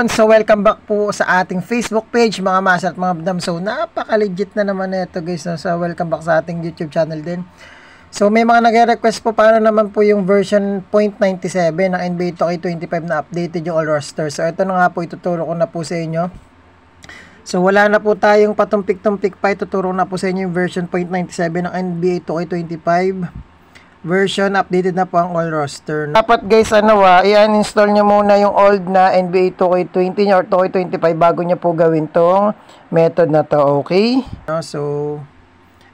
So welcome back po sa ating Facebook page mga master at mga madam. So napaka-legit na naman ito guys. So welcome back sa ating YouTube channel din. So may mga nagre-request po paano naman po yung version 0.97 ng NBA 2K25 na updated yung all roster. So ito na nga po, ituturo ko na po sa inyo. So wala na po tayong patumpik-tumpik pa, ituturo na po sa inyo yung version 0.97 ng NBA 2K25 version. Updated na po ang all roster. Dapat guys, i-uninstall nyo muna yung old na NBA 2K20 or 2K25 bago nyo po gawin tong method na to, okay? So,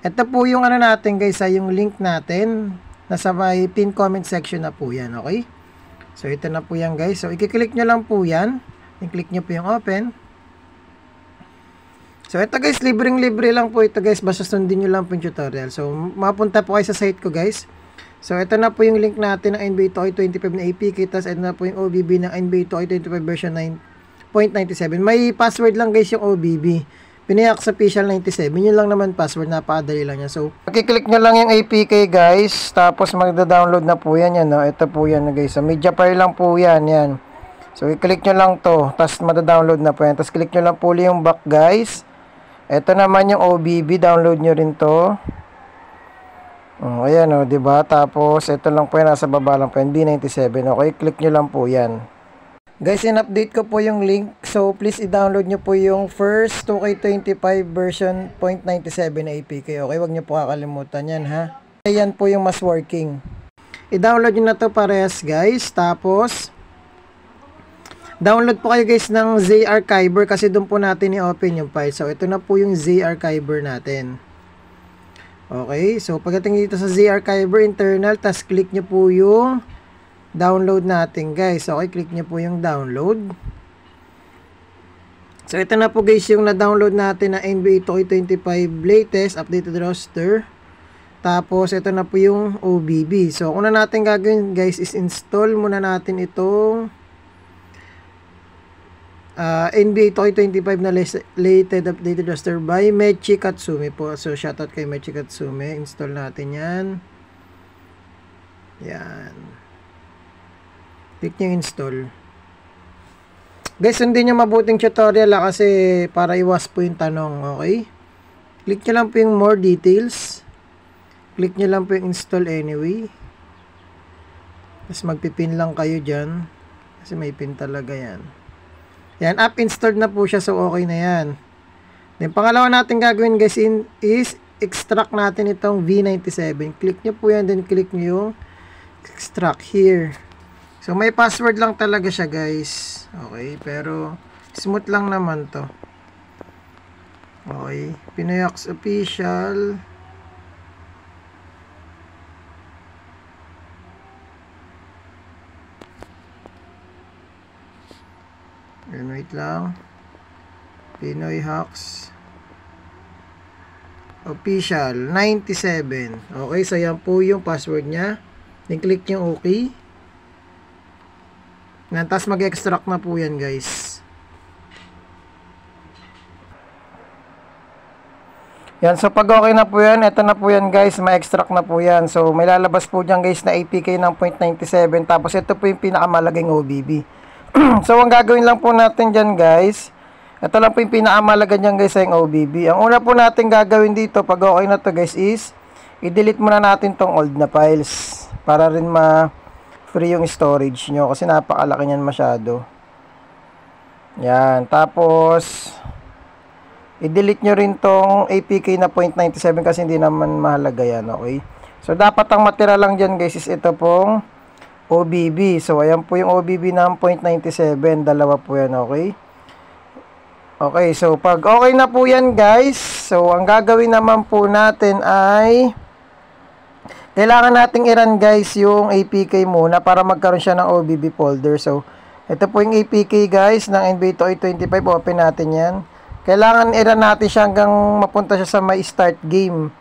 ito po yung natin guys, yung link natin. Nasa may pin comment section na po yan, okay? So, ito na po yan guys. So, i-click nyo lang po yan. I-click nyo po yung open. So, ito guys, libreng-libre lang po ito guys. Basta sundin nyo lang po yung tutorial. So, mapunta po kayo sa site ko guys. So, ito na po yung link natin ng NBA 2K25 na APK. Tapos, ito na po yung OBB ng NBA 2K25 version 9.97. May password lang guys yung OBB. Pinayak sa official 97. Yun lang naman password. Napakadali lang yan. So, pakiklik nyo lang yung APK guys. Tapos, magda-download na po yan. Ito po yan guys. So, media file lang po yan. Yan. So, i-click nyo lang to. Tapos, mada-download na po yan. Tapos, click nyo lang po yung back guys. Ito naman yung OBB. Download nyo rin to. Ayan diba? Tapos, ito lang po yan, nasa baba lang po yan, B97. Okay, click nyo lang po yan. Guys, in-update ko po yung link. So, please i-download nyo po yung first 2K25 version 0.97 na APK. Okay, wag nyo po kakalimutan yan, ha? Ayan po yung mas working. I-download nyo na to parehas, guys. Tapos, download po kayo guys ng Z-Archiver kasi doon po natin i-open yung file. So, ito na po yung Z-Archiver natin. Okay, so pagdating dito sa Z-Archiver internal, tas click nyo po yung download natin guys. Okay, click nyo po yung download. So ito na po guys yung na-download natin na NBA 2K25 latest updated roster. Tapos ito na po yung OBB. So una natin gagawin guys is install muna natin itong NBA 2K25 na latest updated roster by Mechi Katsume po. So shoutout kay Mechi Katsume. Install natin yan. Yan. Click nyo install. Guys, sundin nyo mabuting tutorial kasi para iwas po yung tanong. Okay? Click nyo lang po yung more details. Click nyo lang po yung install anyway. Tapos magpipin lang kayo dyan. Kasi may pin talaga yan. Yan, app installed na po siya, so okay na yan. Then, pangalawa natin gagawin guys is extract natin itong V97. Click nyo po yan, then click nyo yung extract here. So, may password lang talaga siya guys. Okay, pero smooth lang naman to. Okay, Pinoyaks official. And wait lang. Pinoy Hawks official 97. Okay, so yan po yung password niya. Then click nyo OK. Tapos mag-extract na po yan guys. Yan, so pag okay na po yan, ito na po yan guys, ma-extract na po yan. So may lalabas po dyan guys na APK ng 0.97. Tapos ito po yung pinakamalaging OBB. So, ang gagawin lang po natin dyan, guys, ito lang po yung pinakamalaga dyan, guys, yung OBB. Ang una po natin gagawin dito, pag okay na to guys, is i-delete muna natin tong old na files para rin ma-free yung storage nyo kasi napakalaki nyan masyado. Yan. Tapos, i-delete nyo rin tong APK na 0.97 kasi hindi naman mahalaga yan, okay? So, dapat ang matira lang dyan, guys, is ito pong OBB. So, ayan po yung OBB ng 0.97. Dalawa po yan, okay? Okay, so, pag okay na po yan, guys. So, ang gagawin naman po natin ay kailangan nating i-run, guys, yung APK muna para magkaroon siya ng OBB folder. So, ito po yung APK, guys, ng NBA 2K25. Open natin yan. Kailangan i-run natin siya hanggang mapunta siya sa may start game.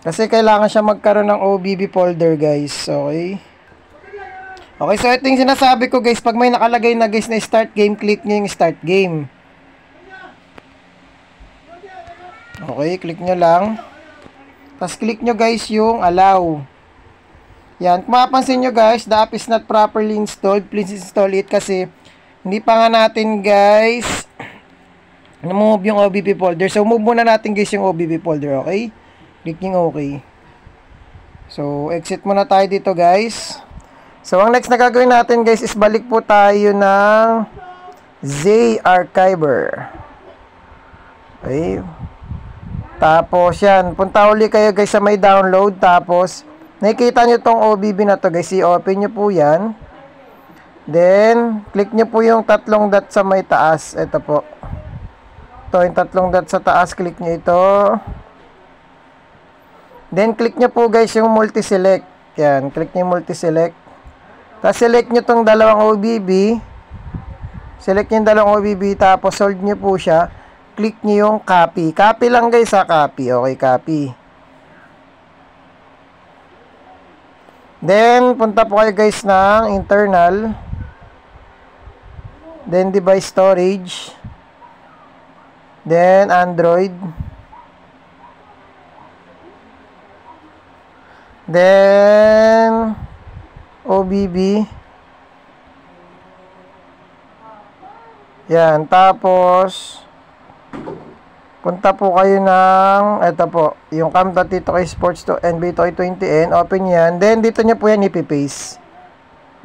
Kasi kailangan siya magkaroon ng OBB folder guys. Okay. Okay, so ito yung sinasabi ko guys. Pag may nakalagay na guys na start game, click nyo yung start game. Okay, click nyo lang. Tapos click nyo guys yung allow. Yan, kung mapapansin nyo guys, the app is not properly installed. Please install it kasi hindi pa nga natin guys na-move yung OBB folder. So, move muna natin guys yung OBB folder, okay? Click yung okay. So, exit muna tayo dito guys. So, ang next na gagawin natin guys is balik po tayo ng Z-Archiver. Okay. Tapos, yan. Punta uli kayo guys sa may download. Tapos, nakikita nyo tong OBB na to guys. I-open nyo po yan. Then, click nyo po yung tatlong dot sa may taas. Ito po. Ito, yung tatlong dot sa taas. Click nyo ito. Then, click nyo po guys yung multi-select. Yan. Click nyo yung multi-select. Tapos, select nyo tong dalawang OBB. Select nyo yung dalawang OBB. Tapos, hold nyo po siya. Click nyo yung copy. Copy lang guys ha. Copy. Okay, copy. Then, punta po kayo guys ng internal. Then, device storage. Then, Android. Then, OBB. Yan. Tapos, punta po kayo ng, ito po, yung Cam.T2K Sports to NBA2K20N. Open yan. Then, dito nyo po yan ipipaste.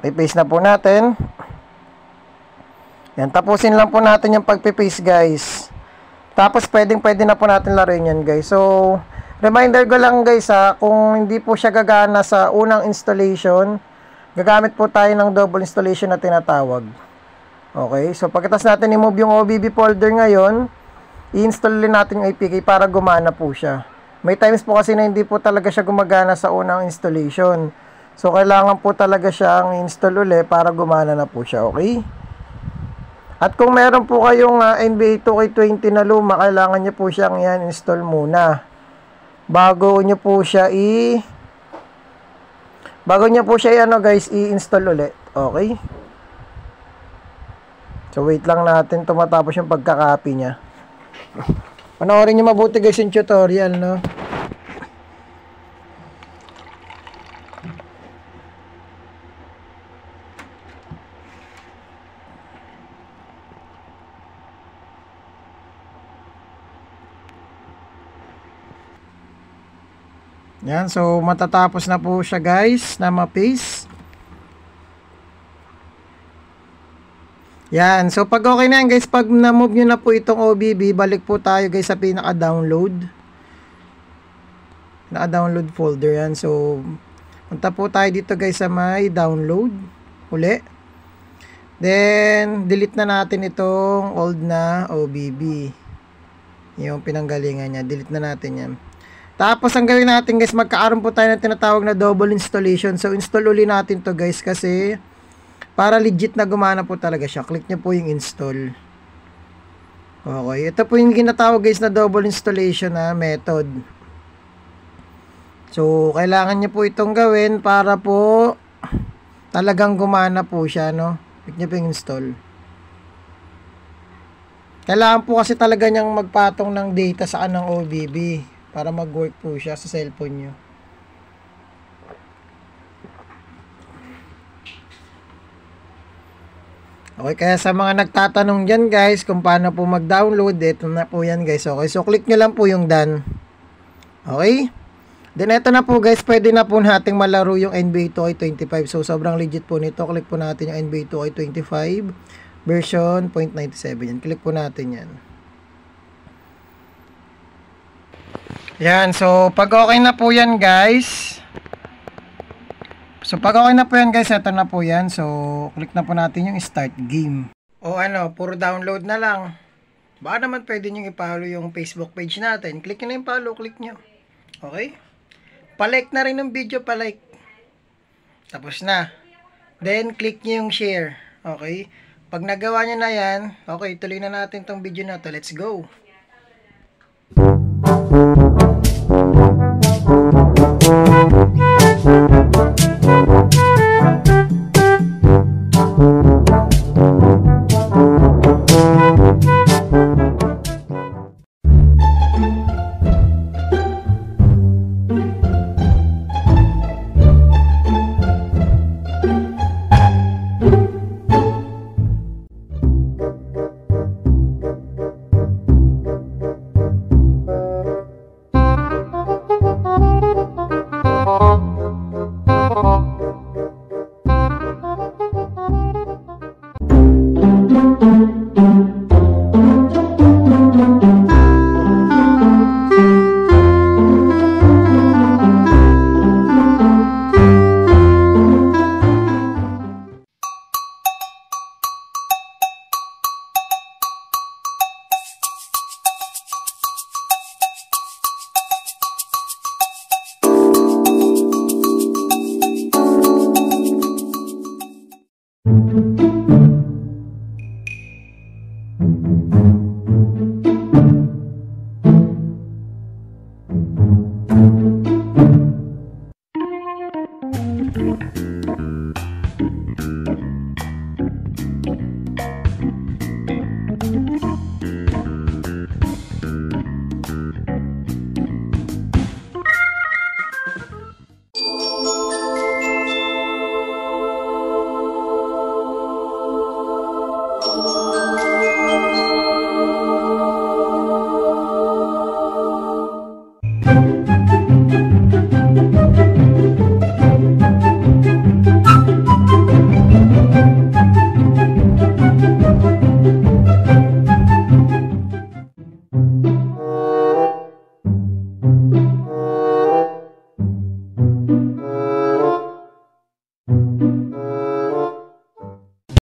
I-paste na po natin. Yan. Tapusin lang po natin yung pagpipaste, guys. Tapos, pwede na po natin laruin yan, guys. So, reminder ko lang, guys, ha, kung hindi po siya gagana sa unang installation, gagamit po tayo ng double installation na tinatawag. Okay. So, pagkatapos natin i-move yung OBB folder ngayon, i-install din natin yung APK para gumana po siya. May times po kasi na hindi po talaga siya gumagana sa unang installation. So, kailangan po talaga siyang i-install uli para gumana na po siya. Okay? At kung meron po kayong NBA 2K20 na luma, kailangan nyo po siyang i-install muna. Bago nyo po siya i-install ulit. Okay? So, wait lang natin tumatapos yung pagka-copy niya. Panoorin nyo mabuti guys yung tutorial, no? Yan, so matatapos na po siya guys na ma-paste. Yan, so pag okay na yan guys, pag na-move nyo na po itong OBB, balik po tayo guys sa pinaka-download. Naka-download folder yan. So, punta po tayo dito guys sa may download. Uli. Then, delete na natin itong old na OBB. Yung pinanggalingan niya. Delete na natin yan. Tapos, ang gawin natin guys, magkaaroon po tayo ng tinatawag na double installation. So, install uli natin to guys kasi para legit na gumana po talaga siya. Click nyo po yung install. Okay. Ito po yung ginatawag guys na double installation na method. So, kailangan nyo po itong gawin para po talagang gumana po siya, no? Click nyo po yung install. Kailangan po kasi talaga niyang magpatong ng data sa kanang OBB para mag-work po siya sa cellphone nyo. Okay, kaya sa mga nagtatanong dyan guys kung paano po mag-download, ito na po yan guys. Okay, so click nyo lang po yung done. Okay? Then ito na po guys, pwede na po nating malaro yung NBA 2K25. So sobrang legit po nito. Click po natin yung NBA 2K25 version 0.97 yan. Click po natin yan. Yan, so pag okay na po yan guys. So, pag okay na po yan guys, ito na po yan. So, click na po natin yung start game. O ano, puro download na lang. Baka naman pwede nyo i-follow yung Facebook page natin. Click nyo na yung follow, click nyo. Okay? Pa-like na rin ng video, pa-like. Tapos na. Then, click nyo yung share. Okay? Pag nagawa nyo na yan, okay, tuloy na natin tong video na to. Let's go! Thank you.